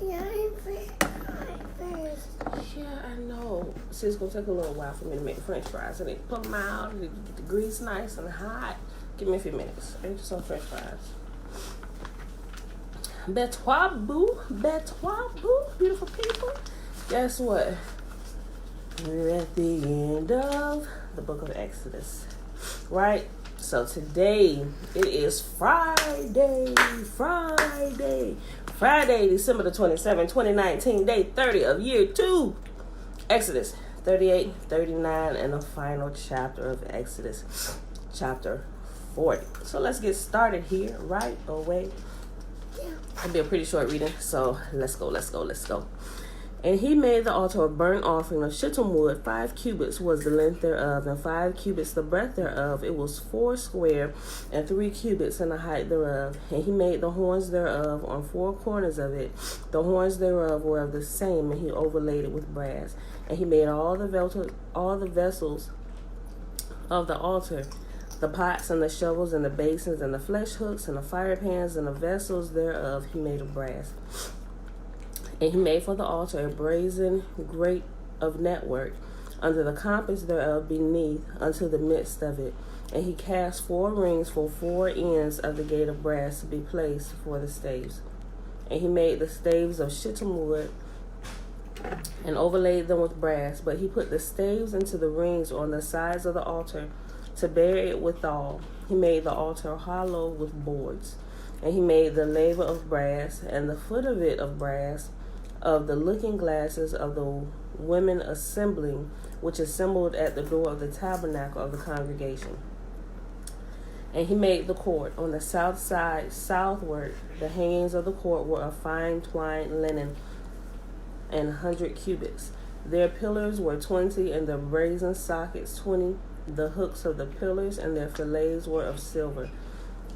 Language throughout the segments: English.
Yeah, I know. See, it's gonna take a little while for me to make French fries. I need to put them out, I need to get the grease nice and hot. Give me a few minutes. I need some French fries. Betois boo, beautiful people. Guess what? We're at the end of the book of Exodus, right? So today it is Friday, December the 27th, 2019, day 30 of year 2. Exodus 38, 39, and the final chapter of Exodus, chapter 40. So let's get started here right away. It'll be a pretty short reading, so let's go. And he made the altar of burnt offering of shittim wood. 5 cubits was the length thereof, and 5 cubits the breadth thereof. It was 4 square, and 3 cubits in the height thereof. And he made the horns thereof on 4 corners of it. The horns thereof were of the same, and he overlaid it with brass. And he made all the vessels of the altar, the pots and the shovels and the basins and the flesh hooks and the fire pans and the vessels thereof he made of brass. And he made for the altar a brazen grate of network under the compass thereof beneath unto the midst of it. And he cast 4 rings for 4 ends of the gate of brass to be placed for the staves. And he made the staves of shittim wood and overlaid them with brass. But he put the staves into the rings on the sides of the altar to bear it withal. He made the altar hollow with boards. And he made the laver of brass, and the foot of it of brass, of the looking glasses of the women assembling, which assembled at the door of the tabernacle of the congregation. And he made the court on the south side southward. The hangings of the court were of fine twined linen, and 100 cubits. Their pillars were 20, and their brazen sockets 20. The hooks of the pillars and their fillets were of silver.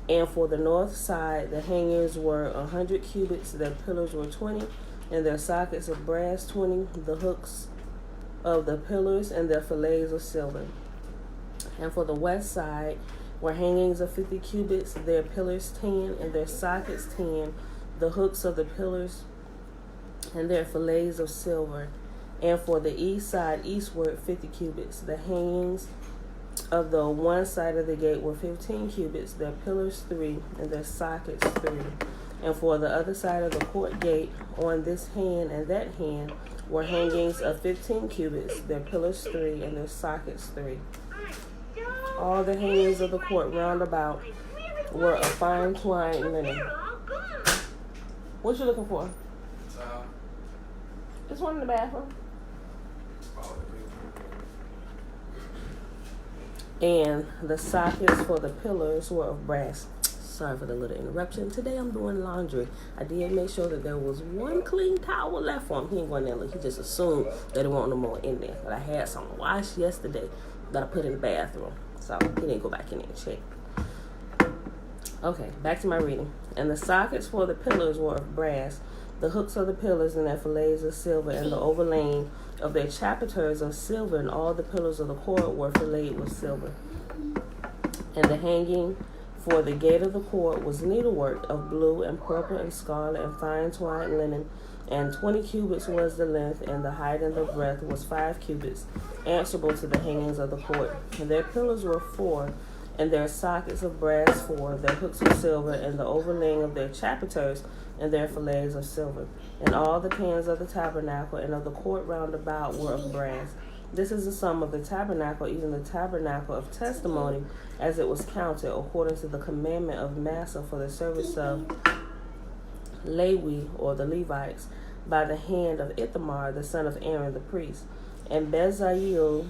And for the north side, the hangings were 100 cubits. Their pillars were 20, and their sockets of brass 20. The hooks of the pillars and their fillets of silver. And for the west side were hangings of 50 cubits. Their pillars 10, and their sockets 10. The hooks of the pillars and their fillets of silver. And for the east side eastward 50 cubits. The hangings of the one side of the gate were 15 cubits, their pillars 3, and their sockets 3. And for the other side of the court gate, on this hand and that hand, were hangings of 15 cubits, their pillars 3, and their sockets 3. All the hangings of the court round about were of fine twined linen. What you looking for? This one in the bathroom. And the sockets for the pillars were of brass. Sorry for the little interruption. Today I'm doing laundry. I did make sure that there was one clean towel left for him. He ain't going there. Look, he just assumed that there wasn't no more in there. But I had some washed yesterday that I put in the bathroom. So he didn't go back in there and check. Okay, back to my reading. And the sockets for the pillars were of brass. The hooks of the pillars and their fillets of silver, and the overlaying of their chapiters of silver, and all the pillars of the court were filleted with silver. And the hanging for the gate of the court was needlework of blue and purple and scarlet and fine twined linen, and 20 cubits was the length, and the height and the breadth was 5 cubits, answerable to the hangings of the court. And their pillars were 4, and their sockets of brass 4, their hooks of silver, and the overlaying of their chapiters and their fillets of silver. And all the pans of the tabernacle and of the court round about were of brass. This is the sum of the tabernacle, even the tabernacle of testimony, as it was counted, according to the commandment of Massa for the service of Lewi, or the Levites, by the hand of Ithamar, the son of Aaron the priest. And Bezaleel,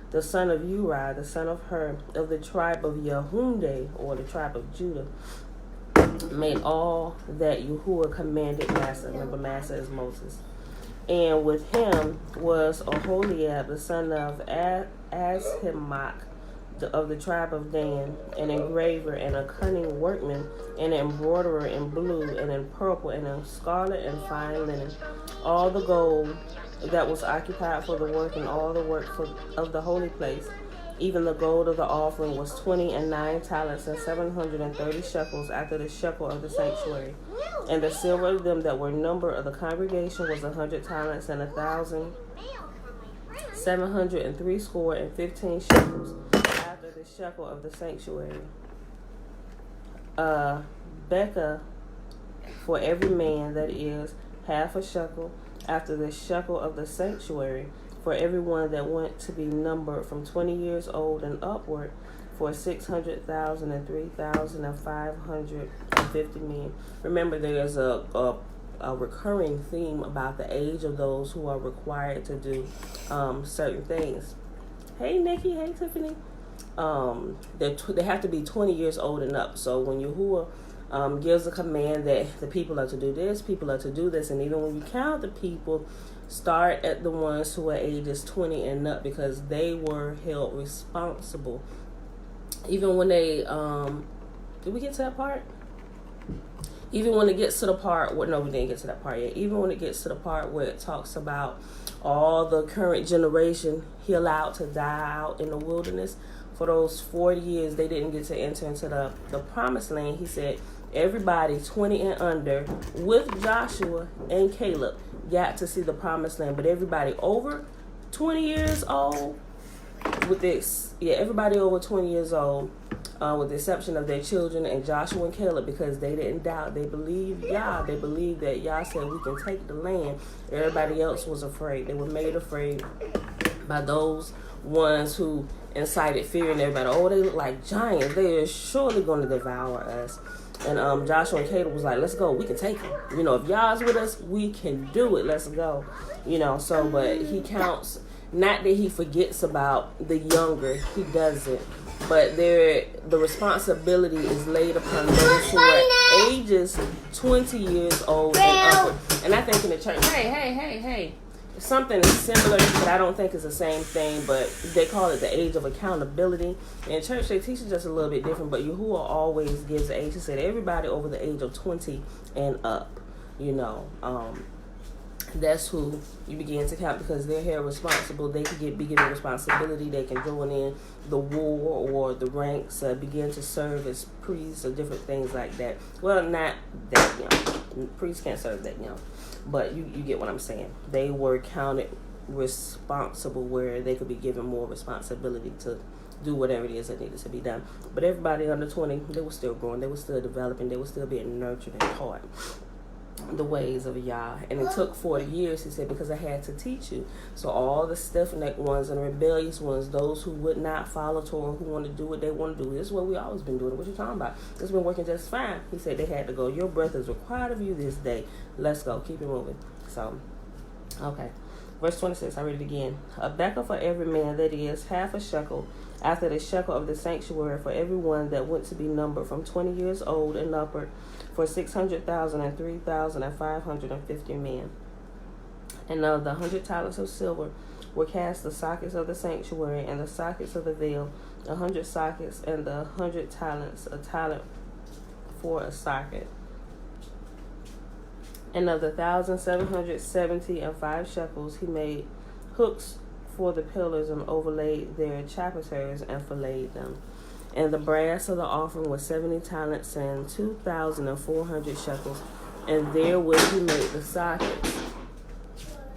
the son of Uri, the son of Hur, of the tribe of Yehunde, or the tribe of Judah, made all that Yahuwah commanded Massa. Remember, Massa is Moses. And with him was Oholiab, the son of Ashimach, of the tribe of Dan, an engraver and a cunning workman, and an embroiderer in blue and in purple and in scarlet and fine linen. All the gold that was occupied for the work, and all the work of the holy place, even the gold of the offering, was 20 and 9 talents and 730 shekels after the shekel of the sanctuary. And the silver of them that were number of the congregation was 100 talents, and 1,760 shekels, after the shekel of the sanctuary. Becca for every man, that is half a shekel, after the shekel of the sanctuary, for everyone that went to be numbered from 20 years old and upward, for 600,000 and 3,550 men. Remember, there is a recurring theme about the age of those who are required to do certain things. Hey, Nikki. Hey, Tiffany. They have to be 20 years old and up. So when Yahuwah gives a command that the people are to do this, people are to do this, and even when you count the people, start at the ones who are ages 20 and up, because they were held responsible. Even when they, did we get to that part? Even when it gets to the part where, no, we didn't get to that part yet. Even when it gets to the part where it talks about all the current generation he allowed to die out in the wilderness, for those 40 years, they didn't get to enter into the promised land. He said everybody 20 and under, with Joshua and Caleb, got to see the promised land. But everybody over 20 years old, everybody over 20 years old, with the exception of their children and Joshua and Caleb, because they didn't doubt. They believed Yah. They believed that Yah said we can take the land. Everybody else was afraid. They were made afraid by those ones who incited fear in everybody. Oh, they look like giants. They are surely going to devour us. And Joshua and Caleb was like, let's go. We can take them. If Yah's with us, we can do it. Let's go. So, but he counts, not that he forgets about the younger. He doesn't. But the responsibility is laid upon those who are ages 20 years old and upward. And I think in the church, hey. Something is similar, but I don't think it's the same thing, but they call it the age of accountability. In church, they teach it just a little bit different, but Yahuwah always gives the age. He said everybody over the age of 20 and up, that's who you begin to count, because they're held responsible. They can be given responsibility. They can join in the war or the ranks, begin to serve as priests or different things like that. Well, not that young. Priests can't serve that young. But you get what I'm saying. They were counted responsible, where they could be given more responsibility to do whatever it is that needed to be done. But everybody under 20, they were still growing. They were still developing. They were still being nurtured and taught the ways of Yah. And it took 40 years, he said, because I had to teach you. So all the stiff-necked ones and rebellious ones, those who would not follow Torah, who want to do what they want to do, this is what we always been doing. What you talking about? It's been working just fine. He said they had to go. Your breath is required of you this day. Let's go. Keep it moving. So, okay. Verse 26, I read it again. A becca for every man, that is half a shekel, after the shekel of the sanctuary, for everyone that went to be numbered from 20 years old and upward, for 600,000 and 3,550 men. And of the 100 talents of silver were cast the sockets of the sanctuary and the sockets of the veil, 100 sockets, and the 100 talents, a talent for a socket. And of the 1,775 shekels he made hooks for the pillars and overlaid their chapiters and filleted them. And the brass of the offering was 70 talents and 2,400 shekels. And therewith he made the sockets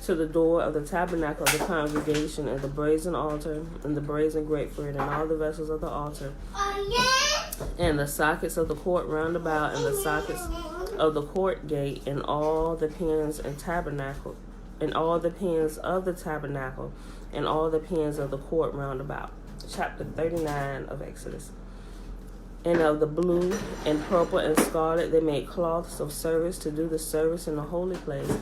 to the door of the tabernacle of the congregation, and the brazen altar, and the brazen grapefruit, and all the vessels of the altar, and the sockets of the court round about, and the sockets of the court gate, and all the pins and tabernacle, and all the pins of the tabernacle, and all the pins of the court round about. Chapter 39 of Exodus. And of the blue and purple and scarlet they made cloths of service to do the service in the holy place,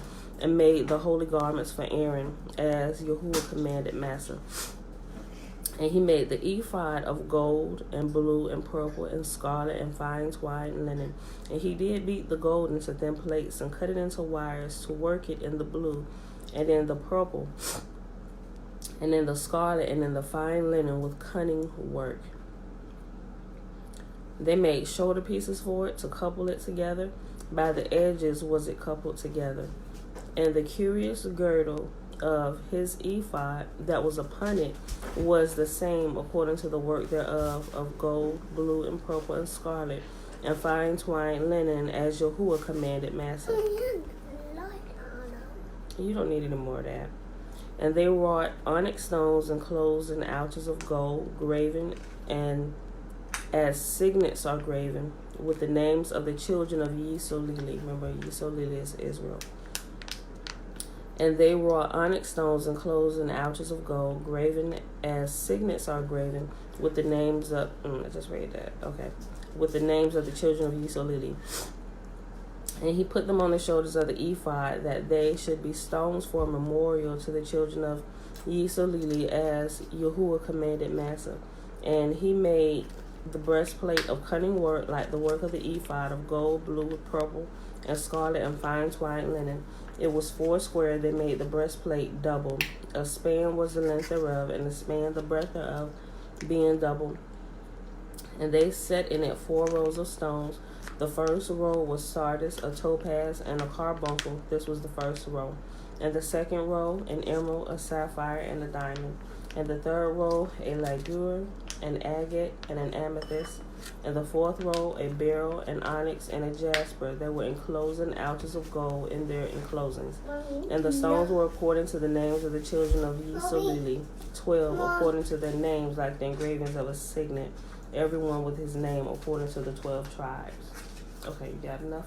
and made the holy garments for Aaron, as Yahuwah commanded Massa. And he made the ephod of gold and blue and purple and scarlet and fine twined linen. And he did beat the gold into thin plates and cut it into wires to work it in the blue and in the purple and in the scarlet and in the fine linen with cunning work. They made shoulder pieces for it to couple it together. By the edges was it coupled together. And the curious girdle of his ephod that was upon it was the same according to the work thereof, of gold, blue, and purple, and scarlet, and fine twined linen, as Yahuwah commanded Massa. You don't need any more of that. And they wrought onyx stones enclosed in ouches of gold, graven, and as signets are graven, with the names of the children of Yisolili. Remember, Yisolili is Israel. And they wrought onyx stones enclosed in ouches of gold, graven as signets are graven, with the names of, I just read that, okay, with the names of the children of Yisolili. And he put them on the shoulders of the ephod, that they should be stones for a memorial to the children of Yisolili, as Yahuwah commanded Massa. And he made the breastplate of cunning work, like the work of the ephod, of gold, blue, purple, and scarlet, and fine twined linen. It was 4 square. They made the breastplate double. A span was the length thereof, and a span the breadth thereof, being double. And they set in it 4 rows of stones. The first row was sardius, a topaz, and a carbuncle. This was the first row. And the second row, an emerald, a sapphire, and a diamond. And the third row, a ligure, an agate, and an amethyst. And the fourth row, a beryl, an onyx, and a jasper. They were enclosed in ouches of gold in their enclosings. And the stones were according to the names of the children of Yisolili, 12 according to their names, like the engravings of a signet, everyone with his name according to the 12 tribes. Okay, you got enough?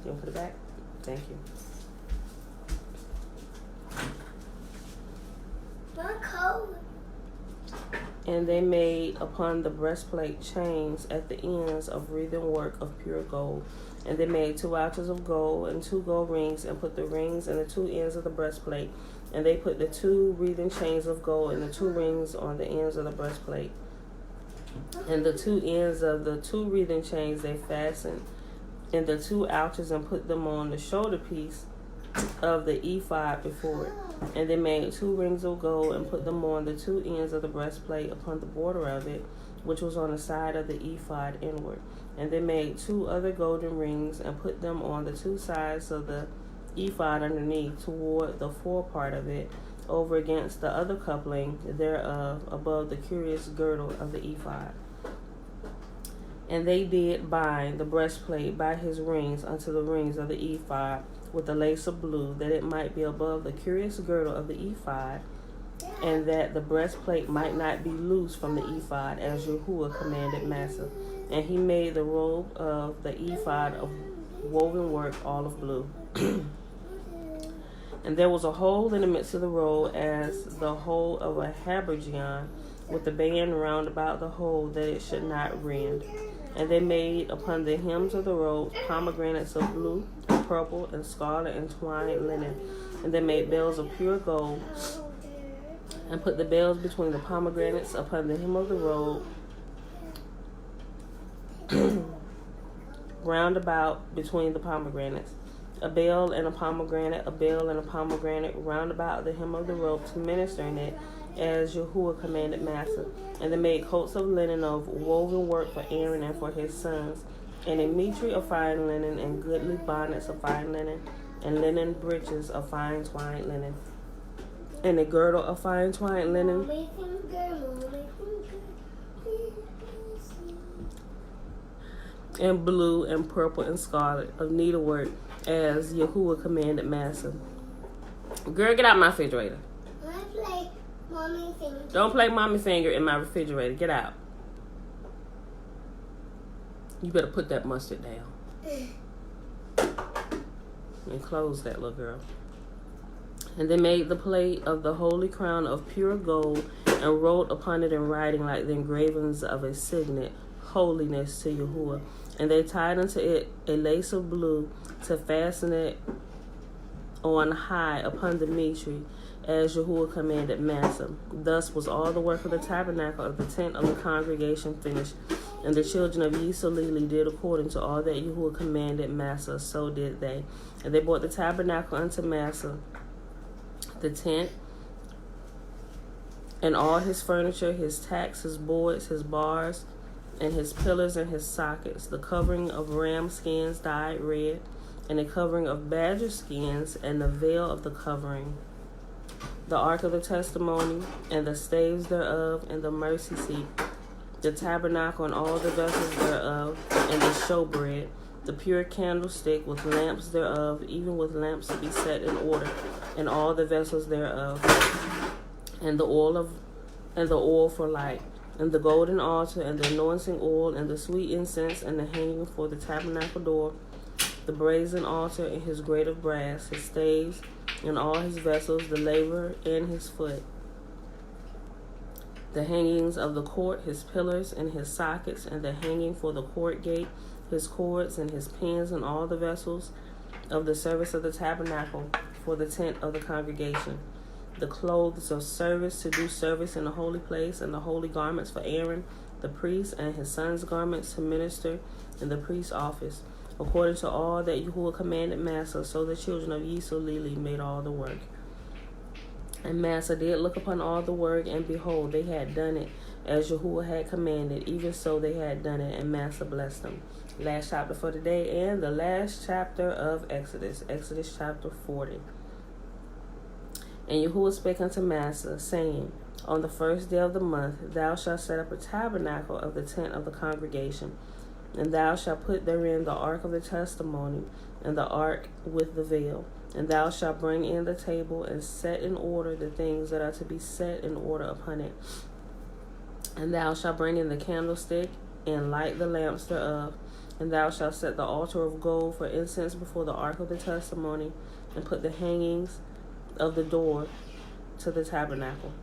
You want to put it back? Thank you. And they made upon the breastplate chains at the ends of wreathen work of pure gold. And they made 2 ouches of gold and 2 gold rings, and put the rings in the 2 ends of the breastplate. And they put the 2 wreathen chains of gold and the 2 rings on the ends of the breastplate. And the 2 ends of the 2 wreathen chains they fastened in the 2 ouches, and put them on the shoulder piece of the ephod before it. And they made 2 rings of gold, and put them on the 2 ends of the breastplate upon the border of it, which was on the side of the ephod inward. And they made 2 other golden rings, and put them on the 2 sides of the ephod underneath, toward the forepart of it, over against the other coupling thereof, above the curious girdle of the ephod. And they did bind the breastplate by his rings unto the rings of the ephod, with the lace of blue, that it might be above the curious girdle of the ephod, and that the breastplate might not be loose from the ephod, as Yahuwah commanded Massa. And he made the robe of the ephod of woven work, all of blue. And there was a hole in the midst of the robe, as the hole of a habergeon, with the band round about the hole, that it should not rend. And they made upon the hems of the robe pomegranates of blue, and purple, and scarlet, and twined linen. And they made bells of pure gold, and put the bells between the pomegranates upon the hem of the robe, round about between the pomegranates. A bell and a pomegranate, a bell and a pomegranate, round about the hem of the robe, to minister in it, as Yahuwah commanded Massa. And they made coats of linen of woven work for Aaron and for his sons, and a mitre of fine linen, and goodly bonnets of fine linen, and linen breeches of fine twined linen, and a girdle of fine twined linen, and blue and purple and scarlet of needlework, as Yahuwah commanded Massa. Girl, get out my refrigerator. Don't play mommy finger in my refrigerator. Get out. You better put that mustard down. And close that, little girl. And they made the plate of the holy crown of pure gold, and wrote upon it in writing, like the engravings of a signet, holiness to Yahuwah. And they tied unto it a lace of blue, to fasten it on high upon the mitre, as Yahuwah commanded Massa. Thus was all the work of the tabernacle of the tent of the congregation finished. And the children of Yisolili did according to all that Yahuwah commanded Massa, so did they. And they brought the tabernacle unto Massa, the tent, and all his furniture, his tacks, his boards, his bars, and his pillars and his sockets, the covering of ram skins dyed red, and the covering of badger skins, and the veil of the covering, the ark of the testimony, and the staves thereof, and the mercy seat, the tabernacle and all the vessels thereof, and the showbread, the pure candlestick with lamps thereof, even with lamps to be set in order, and all the vessels thereof, and the oil for light, and the golden altar, and the anointing oil, and the sweet incense, and the hanging for the tabernacle door, the brazen altar, and his grate of brass, his staves, and all his vessels, the laver and his foot, the hangings of the court, his pillars and his sockets, and the hanging for the court gate, his cords and his pins, and all the vessels of the service of the tabernacle for the tent of the congregation, the clothes of service to do service in the holy place, and the holy garments for Aaron the priest, and his sons' garments to minister in the priest's office, according to all that Yahuwah commanded Massa. So the children of Yisrael made all the work. And Massa did look upon all the work, and behold, they had done it as Yahuwah had commanded. Even so they had done it, and Massa blessed them. Last chapter for today, and the last chapter of Exodus, Exodus chapter 40. And Yahuwah spake unto Massa, saying, On the first day of the month thou shalt set up a tabernacle of the tent of the congregation, and thou shalt put therein the ark of the testimony, and the ark with the veil. And thou shalt bring in the table, and set in order the things that are to be set in order upon it. And thou shalt bring in the candlestick, and light the lamps thereof. And thou shalt set the altar of gold for incense before the ark of the testimony, and put the hangings of the door to the tabernacle.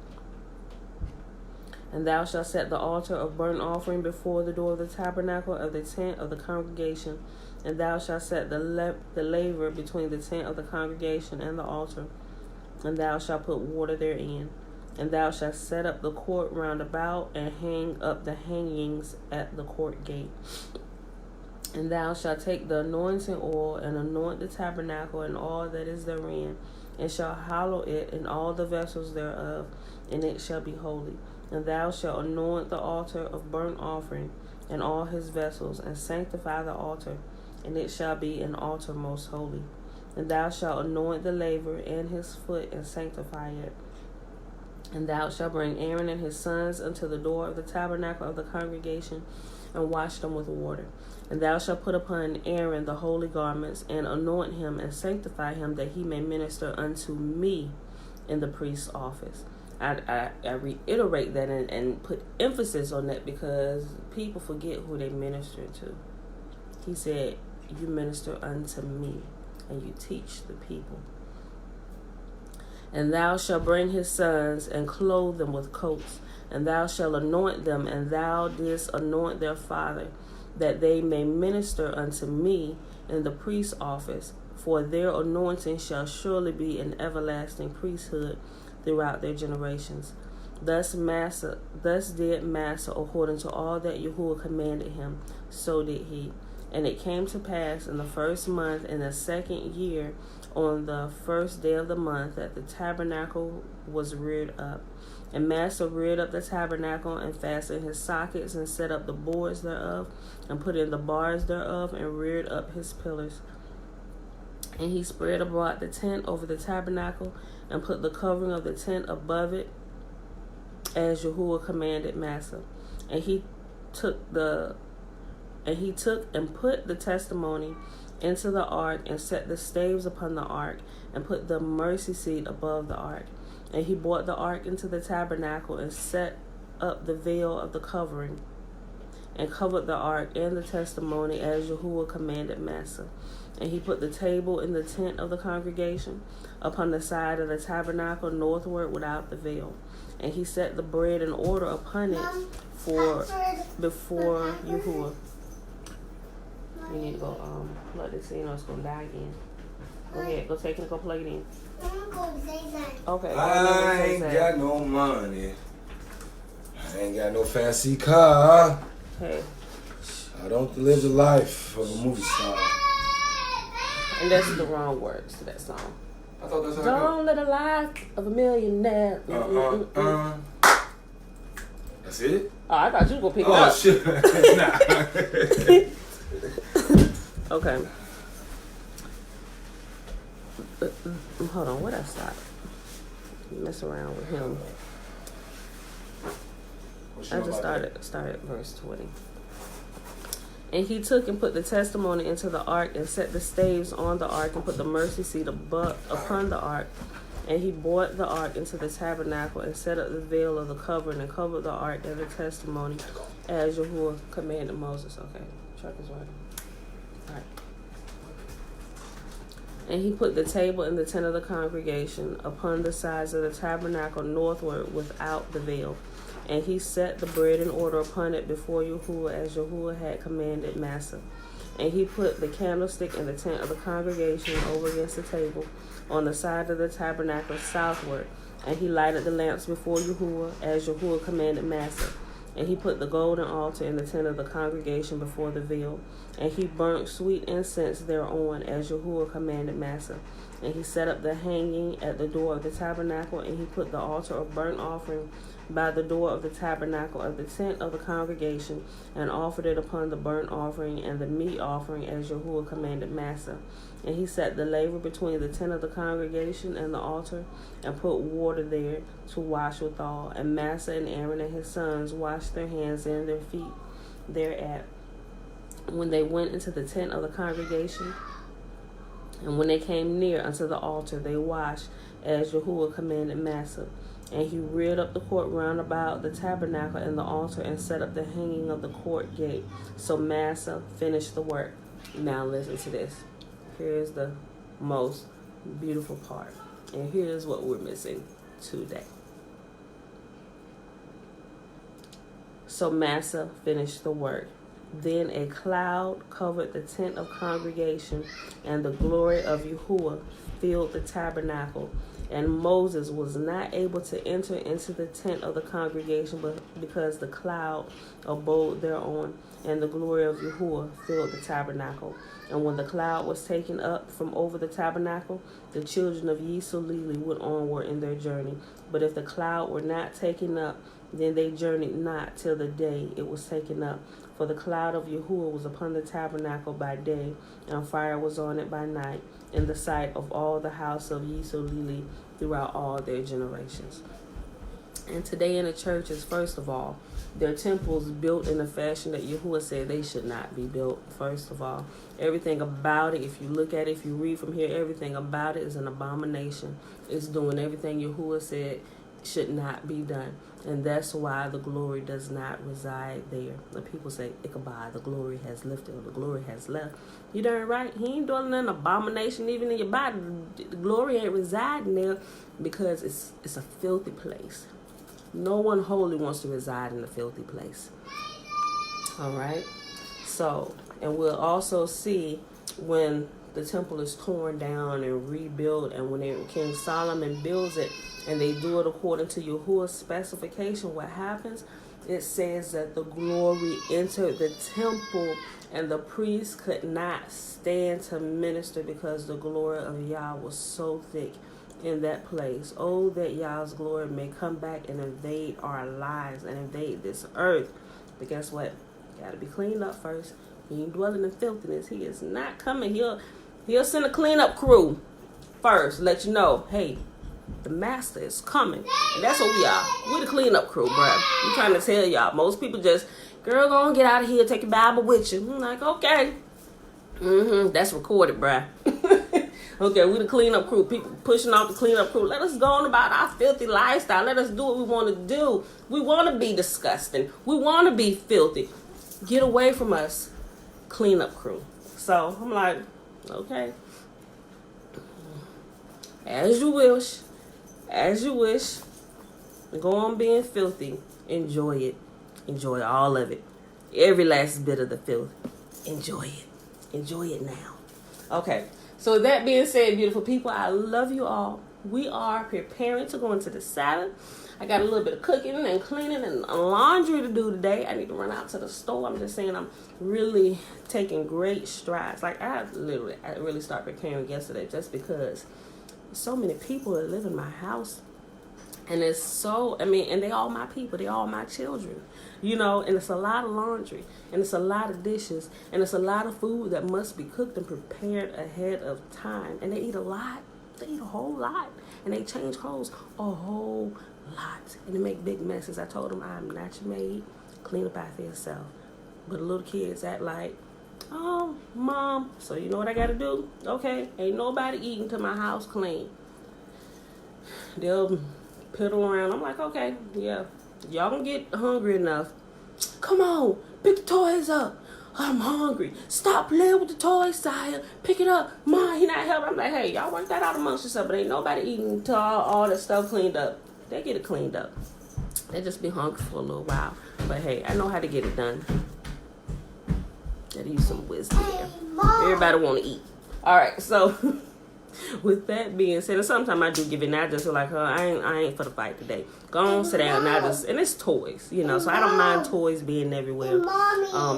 And thou shalt set the altar of burnt offering before the door of the tabernacle of the tent of the congregation. And thou shalt set the laver between the tent of the congregation and the altar. And thou shalt put water therein. And thou shalt set up the court round about, and hang up the hangings at the court gate. And thou shalt take the anointing oil, and anoint the tabernacle and all that is therein, and shalt hallow it and all the vessels thereof, and it shall be holy. And thou shalt anoint the altar of burnt offering, and all his vessels, and sanctify the altar, and it shall be an altar most holy. And thou shalt anoint the laver and his foot, and sanctify it. And thou shalt bring Aaron and his sons unto the door of the tabernacle of the congregation, and wash them with water. And thou shalt put upon Aaron the holy garments, and anoint him, and sanctify him, that he may minister unto me in the priest's office. I reiterate that and put emphasis on that, because people forget who they minister to. He said, you minister unto me, and you teach the people. And thou shalt bring his sons, and clothe them with coats, and thou shalt anoint them, and thou didst anoint their father, that they may minister unto me in the priest's office. For their anointing shall surely be an everlasting priesthood throughout their generations. Thus did Massa according to all that Yahuwah commanded him, so did he. And it came to pass in the first month, in the second year, on the first day of the month, that the tabernacle was reared up. And Massa reared up the tabernacle, and fastened his sockets, and set up the boards thereof, and put in the bars thereof, and reared up his pillars. And he spread abroad the tent over the tabernacle, and put the covering of the tent above it, as Yahuwah commanded Massa. And he took and put the testimony into the ark, and set the staves upon the ark, and put the mercy seat above the ark. And he brought the ark into the tabernacle, and set up the veil of the covering, and covered the ark and the testimony, as Yahuwah commanded Massa. And he put the table in the tent of the congregation, upon the side of the tabernacle northward without the veil. And he set the bread in order upon it before Yahuwah. You need to go plug this in, or it's gonna die again. Go ahead, go take it and go plug it in. Okay. I ain't got no money. I ain't got no fancy car. Hey. I don't live the life of a movie star. And that's the wrong words to that song. I thought that's how Don't live the life of a millionaire. That's it? Oh, I thought you were gonna pick it up. Oh shit. Nah. Okay. Hold on, what I stop? Mess around with him. I just started verse 20. And he took and put the testimony into the ark and set the staves on the ark and put the mercy seat upon the ark. And he brought the ark into the tabernacle and set up the veil of the covering and covered the ark and the testimony as Yahuwah commanded Moses. Okay, truck is right. All right. And he put the table in the tent of the congregation upon the sides of the tabernacle northward without the veil. And he set the bread in order upon it before Yahuwah as Yahuwah had commanded Massa. And he put the candlestick in the tent of the congregation over against the table on the side of the tabernacle southward. And he lighted the lamps before Yahuwah as Yahuwah commanded Massa. And he put the golden altar in the tent of the congregation before the veil. And he burnt sweet incense thereon as Yahuwah commanded Massa. And he set up the hanging at the door of the tabernacle. And he put the altar of burnt offering by the door of the tabernacle of the tent of the congregation, and offered it upon the burnt offering and the meat offering as Yahuwah commanded Massa. And he set the laver between the tent of the congregation and the altar, and put water there to wash withal. And Massa and Aaron and his sons washed their hands and their feet thereat when they went into the tent of the congregation. And when they came near unto the altar, they washed as Yahuwah commanded Massa. And he reared up the court round about the tabernacle and the altar, and set up the hanging of the court gate. So Massa finished the work. Now listen to this. Here's the most beautiful part. And here's what we're missing today. So Massa finished the work. Then a cloud covered the tent of congregation, and the glory of Yahuwah filled the tabernacle. And Moses was not able to enter into the tent of the congregation, but because the cloud abode thereon, and the glory of Yahuwah filled the tabernacle. And when the cloud was taken up from over the tabernacle, the children of Yisulili went onward in their journey. But if the cloud were not taken up, then they journeyed not till the day it was taken up. For the cloud of Yahuwah was upon the tabernacle by day, and fire was on it by night, in the sight of all the house of Yisulili throughout all their generations. And today in the churches, first of all, their temples built in a fashion that Yahuwah said they should not be built. First of all, everything about it, if you look at it, if you read from here, everything about it is an abomination. It's doing everything Yahuwah said should not be done. And that's why the glory does not reside there. The people say, Ichabod, the glory has lifted, or the glory has left. You darn right. He ain't doing an abomination even in your body. The glory ain't residing there because it's a filthy place. No one holy wants to reside in a filthy place. All right? So, and we'll also see when the temple is torn down and rebuilt, and when King Solomon builds it, and they do it according to Yahuwah's specification, what happens? It says that the glory entered the temple, and the priests could not stand to minister because the glory of Yah was so thick in that place. Oh, that Yah's glory may come back and invade our lives and invade this earth. But guess what? Got to be cleaned up first. He ain't dwelling in filthiness. He is not coming. He'll send a cleanup crew first, let you know, hey, the master is coming. And that's what we are. We're the cleanup crew, bruh. I'm trying to tell y'all. Most people just, girl, go on, get out of here, take your Bible with you. I'm like, okay. That's recorded, bruh. Okay, we the cleanup crew. People pushing off the cleanup crew. Let us go on about our filthy lifestyle. Let us do what we want to do. We want to be disgusting. We want to be filthy. Get away from us, cleanup crew. So I'm like, okay. As you wish. As you wish. Go on being filthy. Enjoy it. Enjoy all of it. Every last bit of the filth. Enjoy it. Enjoy it now. Okay. So that being said, beautiful people, I love you all. We are preparing to go into the Sabbath. I got a little bit of cooking and cleaning and laundry to do today. I need to run out to the store. I'm just saying I'm really taking great strides. Like I really started preparing yesterday just because so many people that live in my house. And it's so, and they all my people. They all my children, and it's a lot of laundry, and it's a lot of dishes, and it's a lot of food that must be cooked and prepared ahead of time. And they eat a lot. They eat a whole lot. And they change clothes a whole lot. And they make big messes. I told them, I'm not your maid. Clean up after yourself. But the little kids act like, oh, Mom, so you know what I got to do? Okay, ain't nobody eating till my house clean. They'll piddle around. I'm like, okay, yeah. Y'all can get hungry enough. Come on, pick the toys up. I'm hungry. Stop playing with the toys, Sire. Pick it up. Mom, he not helping. I'm like, hey, y'all work that out amongst yourself. But ain't nobody eating until all that stuff cleaned up. They get it cleaned up. They just be hungry for a little while. But hey, I know how to get it done. Gotta use some wisdom there. Everybody want to eat. All right, so with that being said, and sometimes I do give it. Now I just feel like, I ain't for the fight today. Go on, sit down. Now and it's toys, you know. So I don't mind toys being everywhere,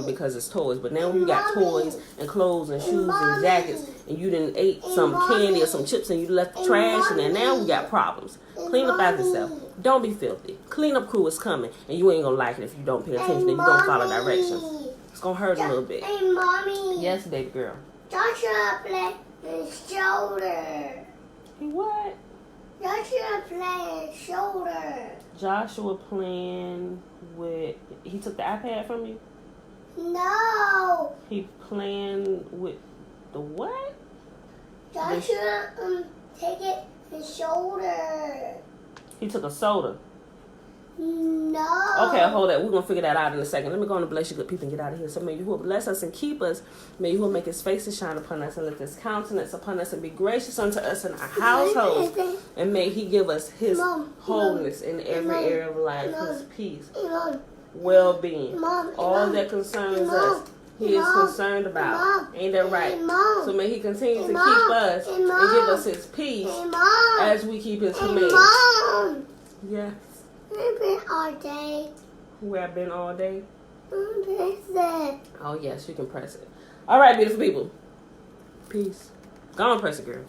because it's toys. But now when you got toys and clothes and shoes and jackets, and you didn't ate some candy or some chips and you left the trash, and then now we got problems. Clean up after yourself. Don't be filthy. Cleanup crew is coming, and you ain't gonna like it if you don't pay attention. And you gonna follow directions. It's gonna hurt a little bit. Hey, Mommy. Yes, baby girl. Joshua played his shoulder. He what? Joshua played his shoulder. Joshua playing with. He took the iPad from you? No. He playing with the what? Joshua take it his shoulder. He took a soda. No. Okay, hold that. We're going to figure that out in a second. Let me go on and bless you good people and get out of here. So may you who bless us and keep us. May you who make his face to shine upon us and lift his countenance upon us and be gracious unto us in our household. And may he give us his wholeness in every area of life, his peace, well-being, all that concerns us. He is concerned about. Ain't that right? So may he continue to keep us and give us his peace as we keep his commands. Yes. We've been all day. Where I've been all day? Press it. Oh, yes, you can press it. All right, beautiful people. Peace. Go on, press it, girl.